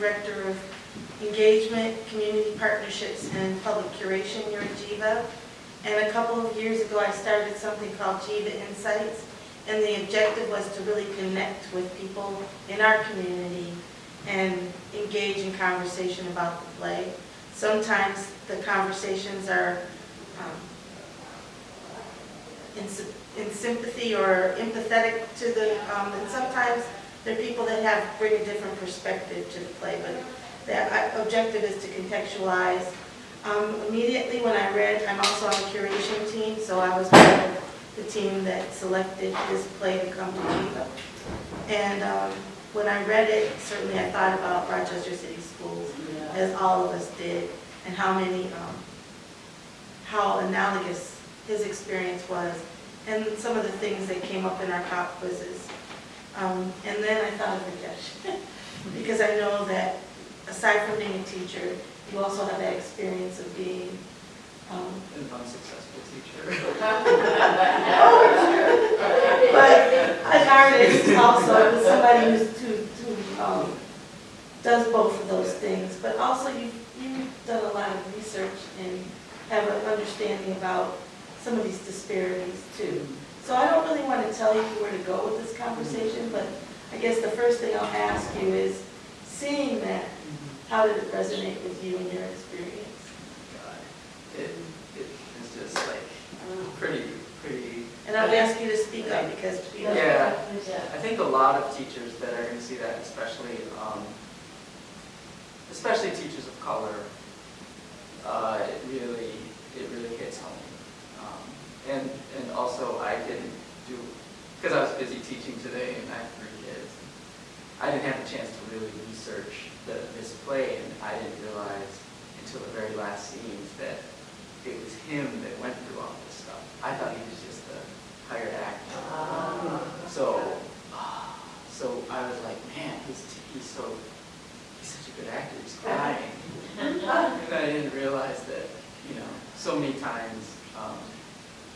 Director of Engagement, Community Partnerships, and Public Curation here at Geva. And a couple of years ago, I started something called Geva Insights. And the objective was to really connect with people in our community and engage in conversation about the play. Sometimes the conversations are in sympathy or empathetic to the, and sometimes there are people that bring a different perspective to the play, but the objective is to contextualize. Immediately when I read, I'm also on the curation team, so I was part of the team that selected this play to come to Geva. And when I read it, certainly I thought about Rochester City Schools, as all of us did, and how analogous his experience was, and some of the things that came up in our pop quizzes. And then I thought of Rajesh, because I know that aside from being a teacher, you also have that experience of being an unsuccessful teacher. But an artist also, somebody who does both of those things. But also you've done a lot of research and have an understanding about some of these disparities too. So I don't really want to tell you where to go with this conversation, but I guess the first thing I'll ask you is, seeing that, how did it resonate with you and your experience? God, it is just like pretty. And I'll ask you to speak up because yeah, I think a lot of teachers that are going to see that, especially teachers of color, it really hits home. And also I didn't do, because I was busy teaching today and I have 3 kids, I didn't have a chance to really research this play, and I didn't realize until the very last scenes that it was him that went through all this stuff. I thought he was just a hired actor. So I was like, man, he's such a good actor, he's crying. And I didn't realize that, so many times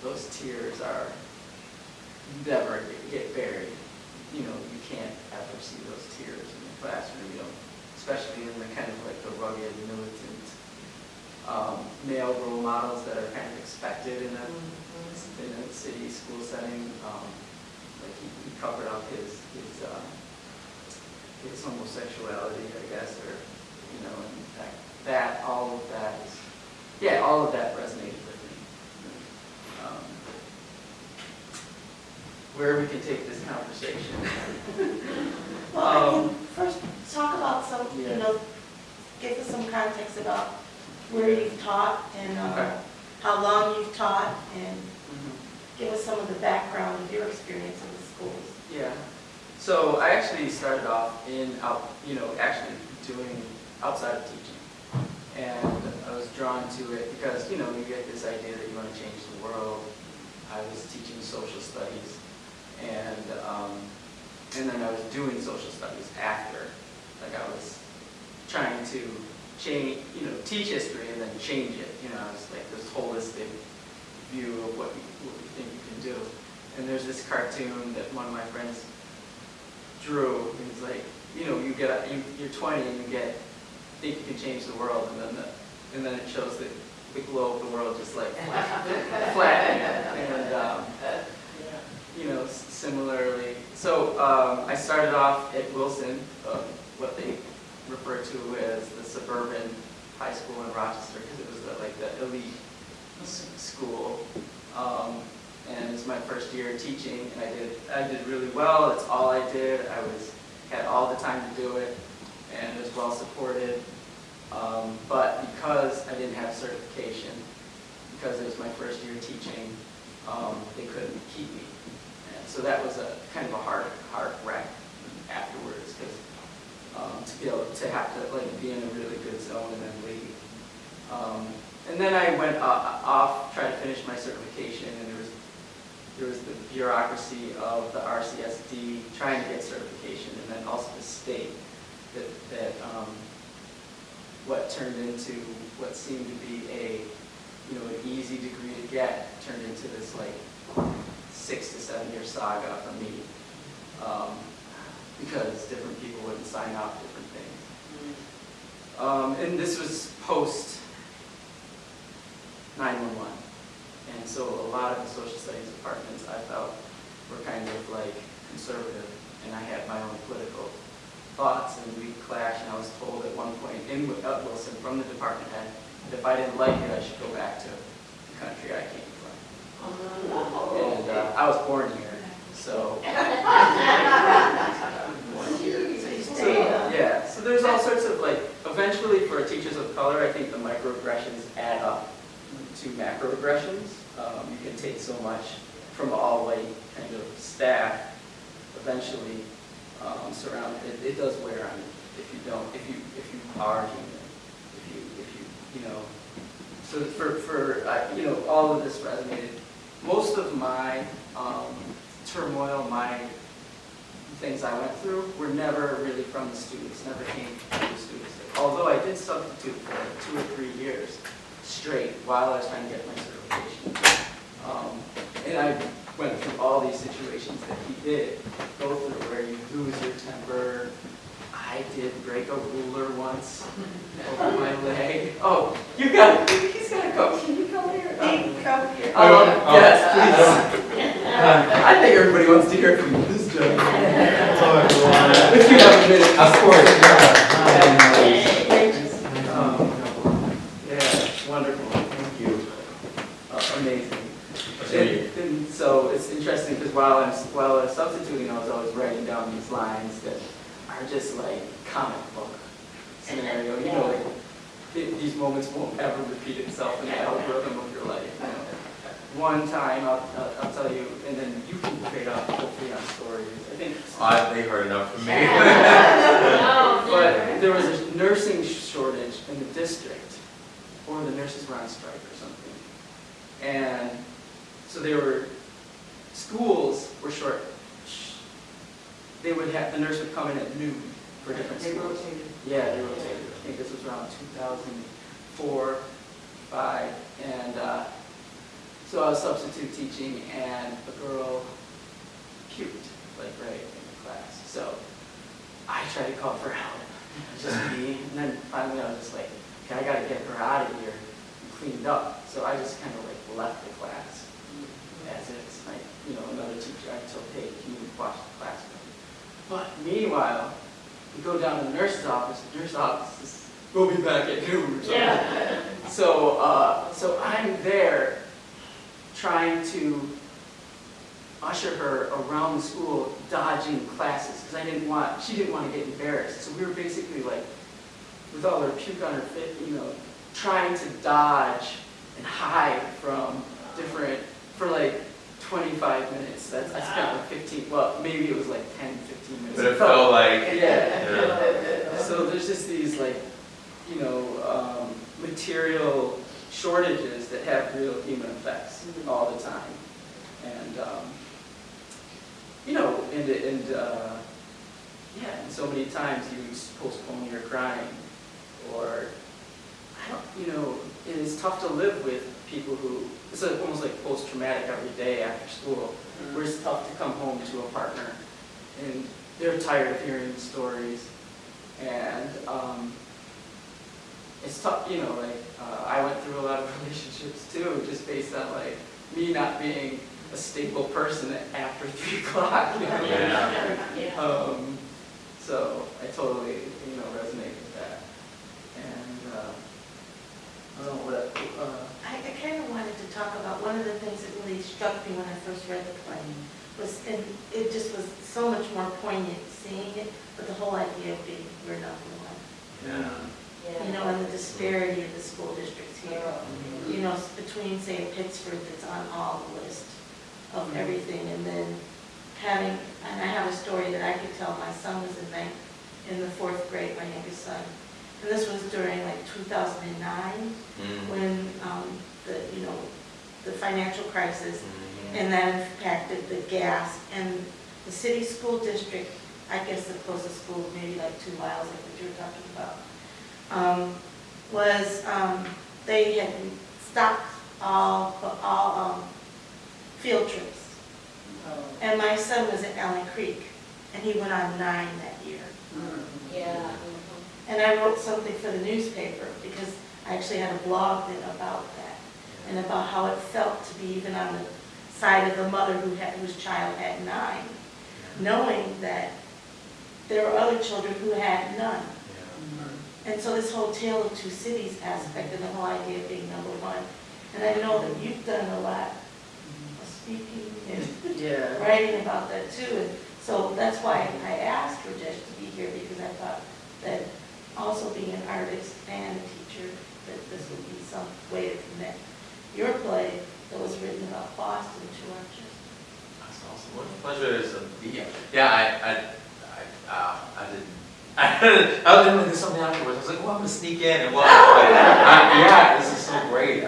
those tears are never get buried. You can't ever see those tears in the classroom, especially in the kind of like the rugged, militant male role models that are kind of expected in a city school setting. Like he covered up his homosexuality, I guess, or and all of that resonated with me. Where we can take this conversation. Well, first talk about give us some context about where you've taught and how long you've taught, and give us some of the background of your experience in the schools. Yeah. So I actually started off actually doing outside of teaching, and I was drawn to it because you get this idea that you want to change the world. I was teaching social studies, and then I was doing social studies after. Like I was trying to teach history and then change it. It's like this holistic view of what you think you can do. And there's this cartoon that one of my friends drew. And he's like, you're 20 and you think you can change the world, and then it shows the globe, the world just like flattening. And similarly. So I started off at Wilson, what they refer to as the suburban high school in Rochester, because it was the elite school. And it was my first year teaching, and I did really well. That's all I did. Had all the time to do it, and was well supported. But because I didn't have certification, because it was my first year teaching, they couldn't keep me. And so that was a kind of a heart wreck afterwards, because to be able to have to be in a really good zone and then leave. And then I went off, tried to finish my certification, and there was the bureaucracy of the RCSD trying to get certification, and then also the state that what turned into what seemed to be an easy degree to get turned into this 6 to 7 year saga for me, because different people wouldn't sign off different things. And this was post 9/11. And so a lot of the social studies departments I felt were kind of like conservative, and I had my own political thoughts, and we clashed, and I was told at one point at Wilson from the department head that if I didn't like it, I should go back to the country I came from. And I was born here, so. Yeah, so there's all sorts of like, eventually for teachers of color, I think the microaggressions add up to macroaggressions. You can take so much from all white kind of staff, eventually surrounded, it does wear on you if you don't, if you are human, if you know. So for all of this resonated. Most of my turmoil, my things I went through were never really from the students, never came from the students. Although I did substitute for like 2 or 3 years straight while I was trying to get my certification. And I went through all these situations that he did go through, where you lose your temper. I did break a ruler once over my leg. Oh, he's got to come. Can you come here? Come here. Yes, please. I think everybody wants to hear from this gentleman. If you have a minute. Of course, yeah, wonderful. Thank you. Amazing. And so it's interesting because while I was substituting, I was always writing down these lines that are just like comic book scenario. You know, like these moments won't ever repeat itself in the algorithm of your life. You know. One time, I'll tell you, and then you can trade off hopefully on stories. I think. They heard enough from me. But there was a nursing shortage in the district, or the nurses were on strike or something, and so schools were short. They would have, the nurse would come in at noon for different schools. They rotated. Yeah, they rotated. I think this was around 2004, 5, and so I was substitute teaching, and a girl puked, like right in the class. So I tried to call for help, just me, and then finally I was just like, okay, I gotta get her out of here and cleaned up. So I just kind of like left the class as it's like, another teacher. I told, hey, can you watch the class with me? But meanwhile, we go down to the nurse's office. The nurse's office is, we'll be back at noon or something. Yeah. So I'm there trying to usher her around the school, dodging classes, because she didn't want to get embarrassed. So we were basically like, with all her puke on her fit, trying to dodge and hide from for like 25 minutes. I spent like 15, well, maybe it was like 10, 15 minutes. But it felt like... Yeah. So there's just these like, material shortages that have real human effects all the time. And, and so many times you postpone your crying, or, it is tough to live with people who, it's almost like post-traumatic every day after school, where it's tough to come home to a partner, and they're tired of hearing the stories, and it's tough, I went through a lot of relationships too, just based on like me not being a stable person after 3 o'clock. So I totally, resonate with that. And I don't know what. I kind of wanted to talk about one of the things that really struck me when I first read the play was, and it just was so much more poignant seeing it, but the whole idea of being we're not one. Yeah. And the disparity of the school districts here. Between, say, Pittsburgh that's on all the list of everything, and then and I have a story that I could tell. My son was in the 4th grade, my youngest son. And this was during like 2009 when the financial crisis, and that impacted the gas, and the city school district, I guess the closest school, maybe like 2 miles, like what you were talking about, they had stopped all field trips. And my son was at Allen Creek, and he went on 9 that year. And I wrote something for the newspaper because I actually had a blog then about that and about how it felt to be even on the side of the mother whose child had 9, knowing that there were other children who had none. And so this whole tale of 2 cities aspect and the whole idea of being number 1. And I know that you've done a lot of speaking and writing about that too. And so that's why I asked Rajesh to be here, because I thought that also being an artist and a teacher, that this would be some way to connect your play that was written about Boston to Rochester. That's awesome. What a pleasure it is to be here. Yeah, I was doing something afterwards. I was like, well, I'm going to sneak in and yeah, this is so great.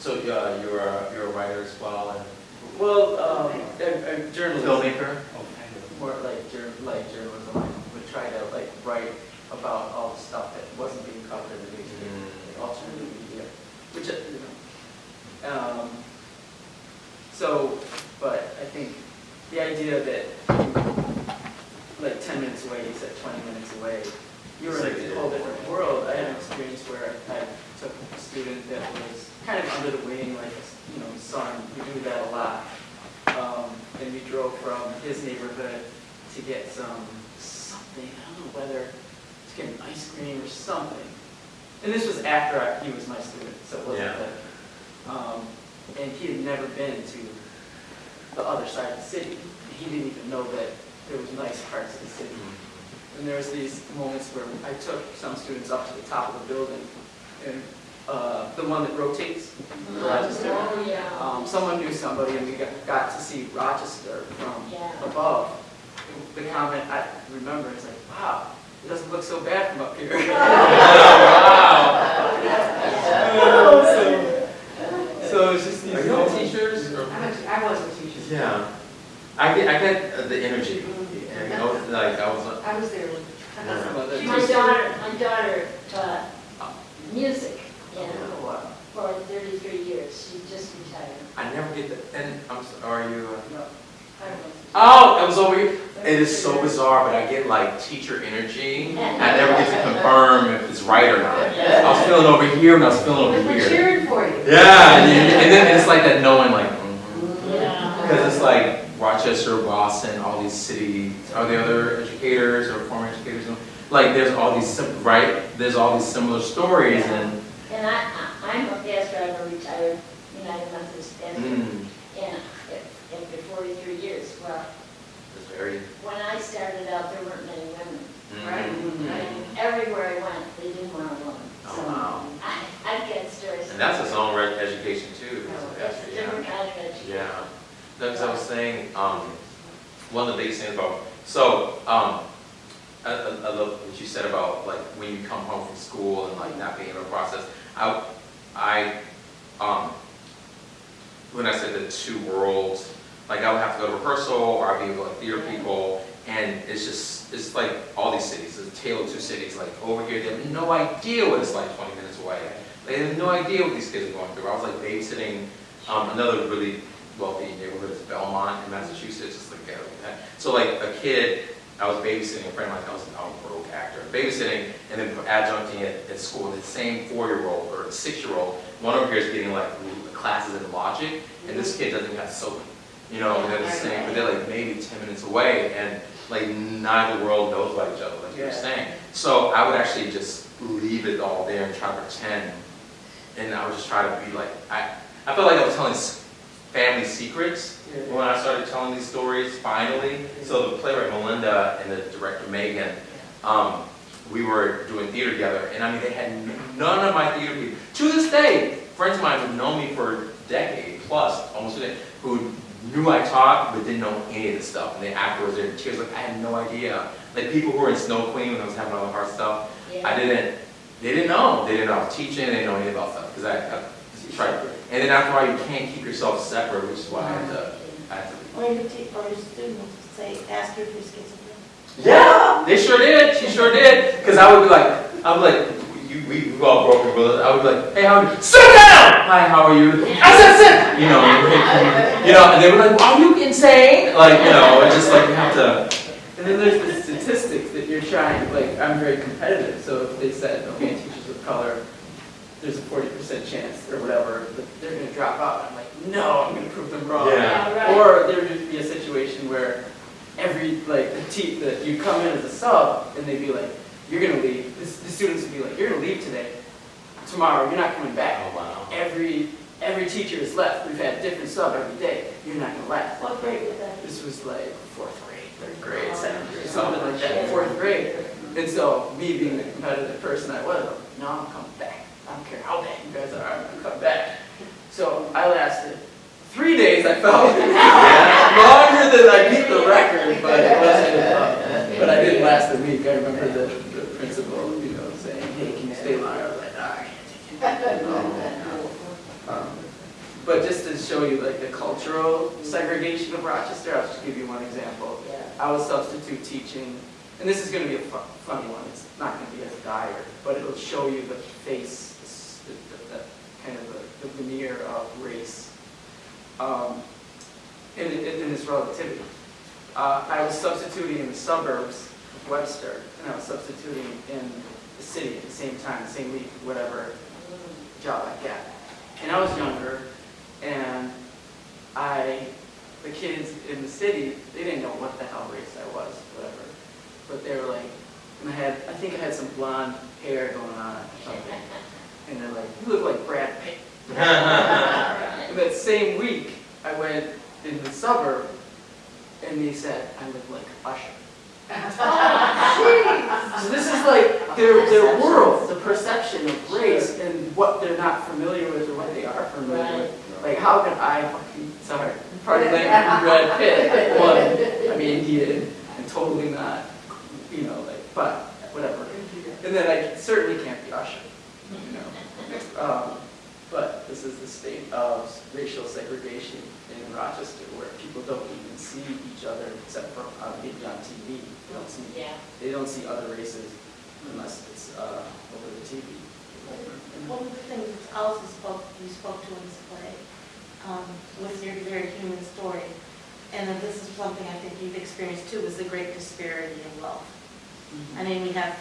So you're a writer as well? And Well, a journalist. filmmaker? More like journalism. I would try to like write about all the stuff that wasn't being covered in the news, like alternative media, which but I think the idea that like 10 minutes away, you said 20 minutes away, you were in a whole different world. I had an experience where I took a student that was kind of under the wing, like son. We do that a lot. And we drove from his neighborhood to get something, I don't know whether to get an ice cream or something. And this was after he was my student, so it wasn't that. And he had never been to the other side of the city. He didn't even know that there was nice parts of the city. And there was these moments where I took some students up to the top of the building, and the one that rotates, Rochester. Someone knew somebody, and we got to see Rochester from above. The comment I remember is like, wow, it doesn't look so bad from up here. Wow. So it's just these Are you all teachers? I was a teacher. Yeah. I get the energy. And I was I was there. My daughter taught music for 33 years. She just retired. I never get the, and are you? No, I don't know. Oh, I was over here. It is so bizarre, but I get like teacher energy. I never get to confirm if it's right or not. I was feeling over here and I was feeling over We're here. cheering for you. Yeah, and then it's like that knowing like, Yeah. because it's like Rochester, Boston, all these cities. Are there other educators or former educators? Like there's all these there's all these similar stories and. And I'm a bus driver, retired United Methodist bus driver, and after 43 years. Well, It's very. when I started out, there weren't many women. Right. And everywhere I went, they didn't want a woman. Oh, So wow. I've got stories. And that's its own education too. That's a different kind of education. Yeah. No, because I was saying, one of the biggest things about, so, I love what you said about like when you come home from school and like not being able to process. When I said the 2 worlds, like I would have to go to rehearsal or I'd be with like theater people, and it's like all these cities, it's a tale of 2 cities. Like over here, they have no idea what it's like 20 minutes away. They have no idea what these kids are going through. I was like babysitting another really wealthy neighborhood is Belmont in Massachusetts. It's like ghetto. So like a kid, I was babysitting a friend of mine. I was a provoke actor, babysitting and then adjuncting at school. The same 4-year-old or 6-year-old. One over here is getting like classes in logic, and this kid doesn't even have soap. And they're the same, but they're like maybe 10 minutes away, and like neither world knows about each other, like you were saying. So I would actually just leave it all there and try to pretend, and I would just try to be like I felt like I was telling family secrets when I started telling these stories finally. So the playwright Melinda and the director Megan, we were doing theater together, and I mean they had none of my theater people. To this day, friends of mine who've known me for a decade plus, almost a decade, who knew I taught but didn't know any of this stuff. And then afterwards they're in tears like I had no idea. Like people who were in Snow Queen when I was having all the hard stuff, they didn't know. They didn't know I was teaching, they didn't know anything about stuff. Because I tried. And then after a while you can't keep yourself separate, which is why I had to. Or your students say, ask you if you're schizophrenic. Yeah, they sure did. She sure did. Because I would be like, we all broke brothers. I would be like, hey, how are you? Sit down! Hi, how are you? I said sit! And they were like, are you insane? Like, it's just like you have to. And then there's the statistics that that you're trying, like, I'm very competitive, so if they said, okay, teachers of color, there's a 40% chance or whatever, that they're gonna drop out. I'm like, no, I'm gonna prove them wrong. Yeah. Yeah, right. Or there would be a situation where every, like, that you come in as a sub, and they'd be like, you're gonna leave. The students would be like, you're gonna leave today. Tomorrow, you're not coming back. Oh, wow. Every teacher is left. We've had a different sub every day. You're not gonna last. What grade was that? This was like 4th grade, 3rd grade, 2nd grade, something like that, 4th grade. And so, me being the competitive person I was, I'm like, no, I'm coming back. I don't care how bad you guys are, I'm gonna come back. So I lasted 3 days, I felt. Longer than I beat the record, but it wasn't. But I didn't last a week. I remember the principal, saying, hey, can you stay longer? I was like, no, I can't take it. But just to show you like the cultural segregation of Rochester, I'll just give you one example. Yeah. I was substitute teaching, and this is going to be a funny one. It's not going to be as dire, but it'll show you the face, the kind of the veneer of race, in its relativity. I was substituting in the suburbs of Webster, and I was substituting in the city at the same time, the same week, whatever job I got. And I was younger, and the kids in the city, they didn't know what the hell race I was, whatever. But they were like, and I think I had some blonde hair going on or something. And they're like, you look like Brad Pitt. And that same week, I went in the suburb, and they said, I look like Usher. So this is like their world, the perception of race and what they're not familiar with or what they are familiar with. Like, how can I sorry, pardon me, Brad Pitt, one, I'm Indian and totally not, but whatever. And then I certainly can't be Usher, But this is the state of racial segregation in Rochester, where people don't even see each other except for maybe on TV. They don't see other races unless it's over the TV. One of the things that also you spoke to in this play was your very human story. And this is something I think you've experienced too, is the great disparity in wealth. I mean, we have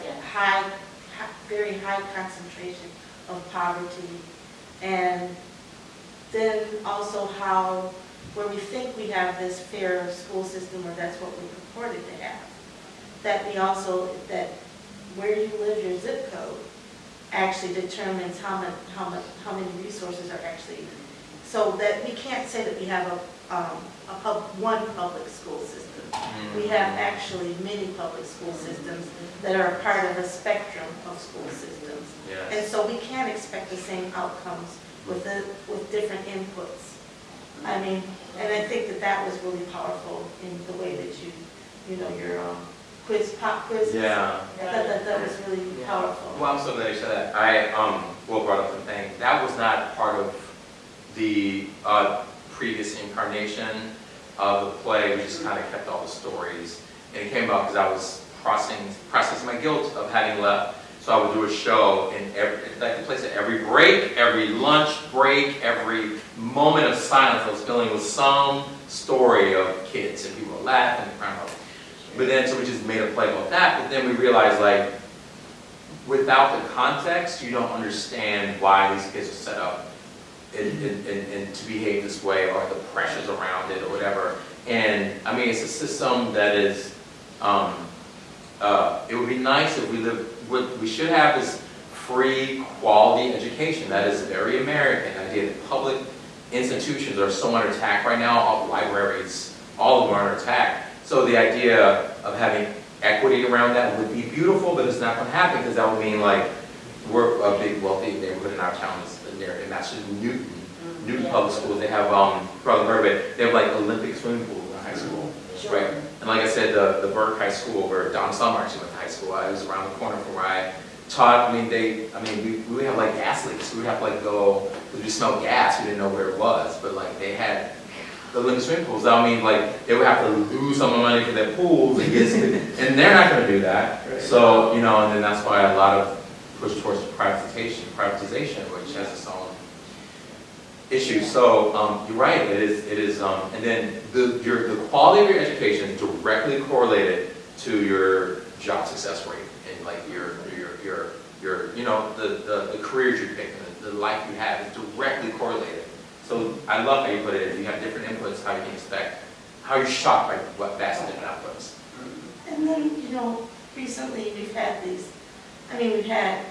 very high concentration of poverty. And then also how, where we think we have this fair school system, or that's what we purported to have, that where you live, your zip code, actually determines how many resources are actually, so that we can't say that we have one public school system. We have actually many public school systems that are a part of a spectrum of school systems. Yes. And so we can't expect the same outcomes with different inputs. I mean, and I think that was really powerful in the way that your pop quiz. Yeah. I thought that was really powerful. Well, I'm so glad you said that. I brought up the thing. That was not part of the previous incarnation of the play. We just kind of kept all the stories. And it came about because I was processing my guilt of having left. So I would do a show in the place at every break, every lunch break, every moment of silence I was filling with some story of kids, and people were laughing and crying. But then, so we just made a play about that. But then we realized, like, without the context, you don't understand why these kids are set up and to behave this way, or the pressures around it, or whatever. And I mean, it's a system that is. It would be nice if we lived. What we should have is free, quality education. That is very American. The idea that public institutions are so under attack right now. All libraries, all of them are under attack. So the idea of having equity around that would be beautiful, but it's not going to happen because that would mean, like, we're a big wealthy neighborhood in our town in Massachusetts, Newton Public Schools. They have probably heard of it. They have like Olympic swimming pools in high school, right? And like I said, the Burke High School where Don Summer actually went to high school. I was around the corner from where I taught. We would have like gas leaks. We would have to like go because we smelled gas. We didn't know where it was, but like they had the Olympic swimming pools. I mean, like they would have to lose some money for their pools, and they're not going to do that. Right. So and then that's why a lot of push towards privatization, which has its own issues. So you're right. It is, and then the quality of your education is directly correlated to your job success rate and like your you know, the careers you pick and the life you have is directly correlated. So I love how you put it, if you have different inputs, how you can expect, how you're shocked by what vastly different outputs. And then, you know, recently we've had we've had,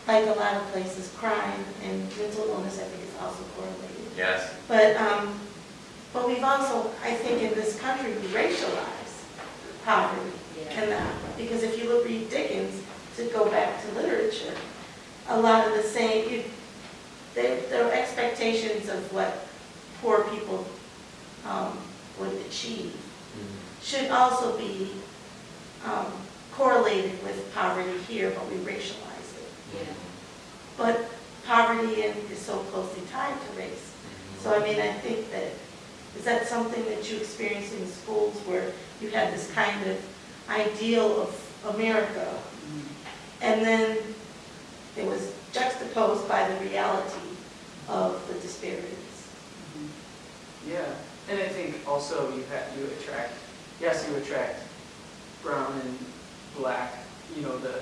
like a lot of places, crime and mental illness, I think is also correlated. Yes. But we've also, I think in this country, we racialize poverty. Because if you read Dickens, to go back to literature, a lot of the same, there are expectations of what poor people would achieve should also be correlated with poverty here, but we racialize it. Yeah. But poverty is so closely tied to race. So I think that, is that something that you experience in schools where you had this kind of ideal of America, and then it was juxtaposed by the reality of the disparities? Yeah, and I think also you attract brown and black, you know, the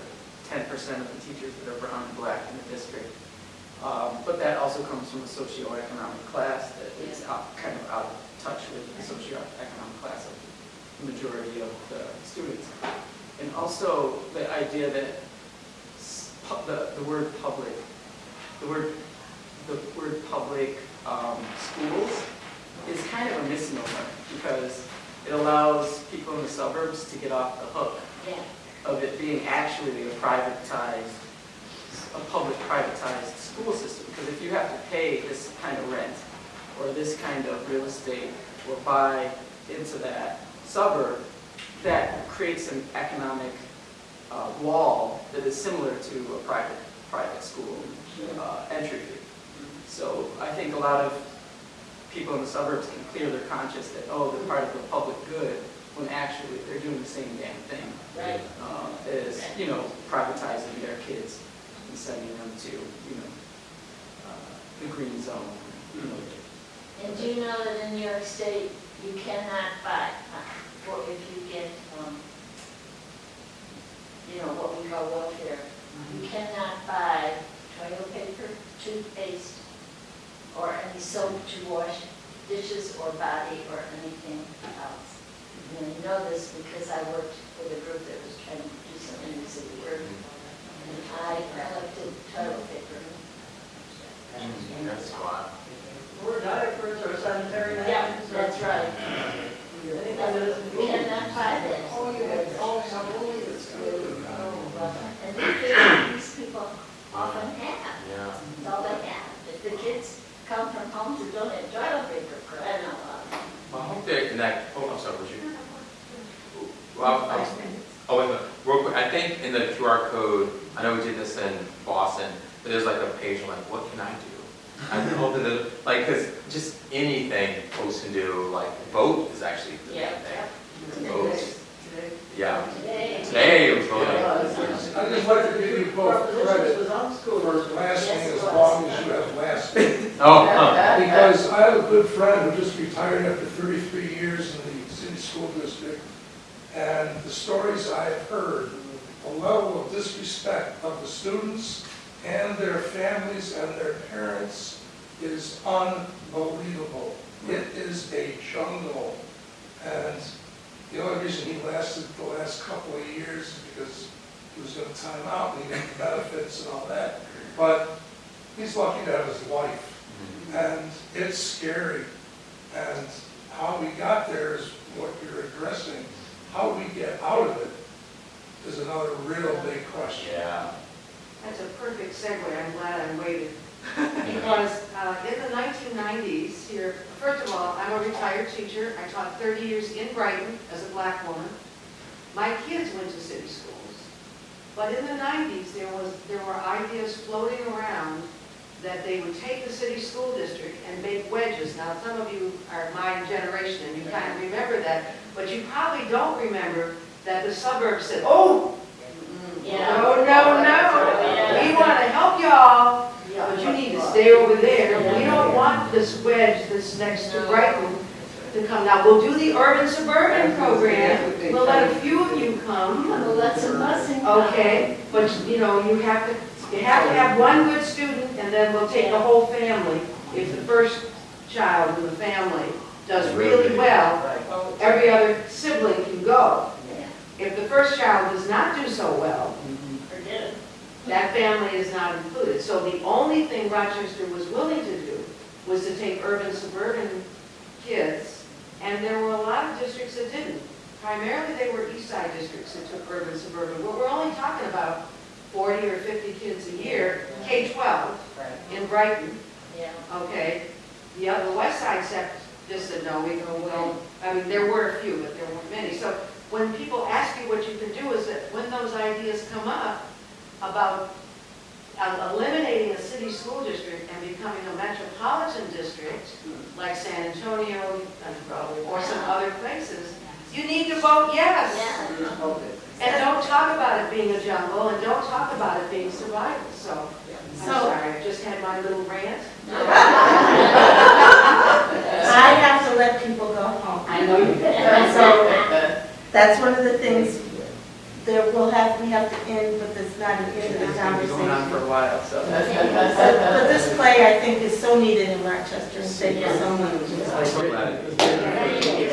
10% of the teachers that are brown and black in the district. But that also comes from a socioeconomic class that is kind of out of touch with the socioeconomic class of the majority of the students. And also the idea that the word public schools is kind of a misnomer, because it allows people in the suburbs to get off the hook of it being actually a public privatized school system. Because if you have to pay this kind of rent or this kind of real estate or buy into that suburb, that creates an economic wall that is similar to a private school entry fee. So I think a lot of people in the suburbs can clear their conscience that, they're part of the public good, when actually they're doing the same damn thing. Right. As, you know, privatizing their kids and sending them to, the green zone. And do you know that in New York State, you cannot buy, if you get, what we call welfare, you cannot buy toilet paper, toothpaste, or any soap to wash dishes or body or anything else. And I know this because I worked with a group that was trying to do some inner city work, and I collected toilet paper. That's why. We're diapers or sanitary napkins. Yeah, that's right. Anything that isn't. You cannot buy that. And these people often have. Yeah. That's all they have. If the kids come from homes that don't have toilet paper, crying out loud. Well, I hope they're I'm sorry, was you? Well, wait, real quick, I think in the QR code, I know we did this in Boston, but there's like a page I'm like, what can I do? I hope that, because just anything folks can do, like vote is actually the Yeah. thing. Vote. Yeah. Today. It was voting. I'd just like to give you both credit for lasting as long as you have lasted. Because I have a good friend who just retired after 33 years in the city school district, and the stories I've heard, the level of disrespect of the students and their families and their parents is unbelievable. It is a jungle. And the only reason he lasted the last couple of years is because he was going to time out and he got the benefits and all that. But he's lucky to have his wife. And it's scary. And how we got there is what you're addressing. How we get out of it is another real big question. Yeah. That's a perfect segue. I'm glad I waited. Because in the 1990s here, first of all, I'm a retired teacher. I taught 30 years in Brighton as a black woman. My kids went to city schools. But in the 90s, there were ideas floating around that they would take the city school district and make wedges. Now, some of you are my generation and you kind of remember that, but you probably don't remember that the suburbs said, no, we want to help y'all, but you need to stay over there. We don't want this wedge that's next to Brighton. to come. Now, we'll do the urban suburban program. We'll let a few of you come. Well, that's a busing. Okay, but you know, you have to have one good student, and then we'll take the whole family. If the first child in the family does really well, every other sibling can go. Yeah. If the first child does not do so well, Forget it. that family is not included. So the only thing Rochester was willing to do was to take urban suburban kids, and there were a lot of districts that didn't. Primarily, they were east side districts that took urban suburban. Well, we're only talking about 40 or 50 kids a year, K-12 in Brighton, Yeah. okay? The west side set just said, no, we don't. I mean, there were a few, but there weren't many. So when people ask you what you can do, is that when those ideas come up about eliminating a city school district and becoming a metropolitan district, like San Antonio or some other places, you need to vote yes. Yeah. And don't talk about it being a jungle, and don't talk about it being survival. So, I'm sorry, I just had my little rant. I have to let people go home. I know you did. So that's one of the things that we have to end, but that's not an end of the It's been going on for conversation. a while, so. But this play, I think, is so needed in Rochester, and thank you so much. I'm so glad it is. Thank you.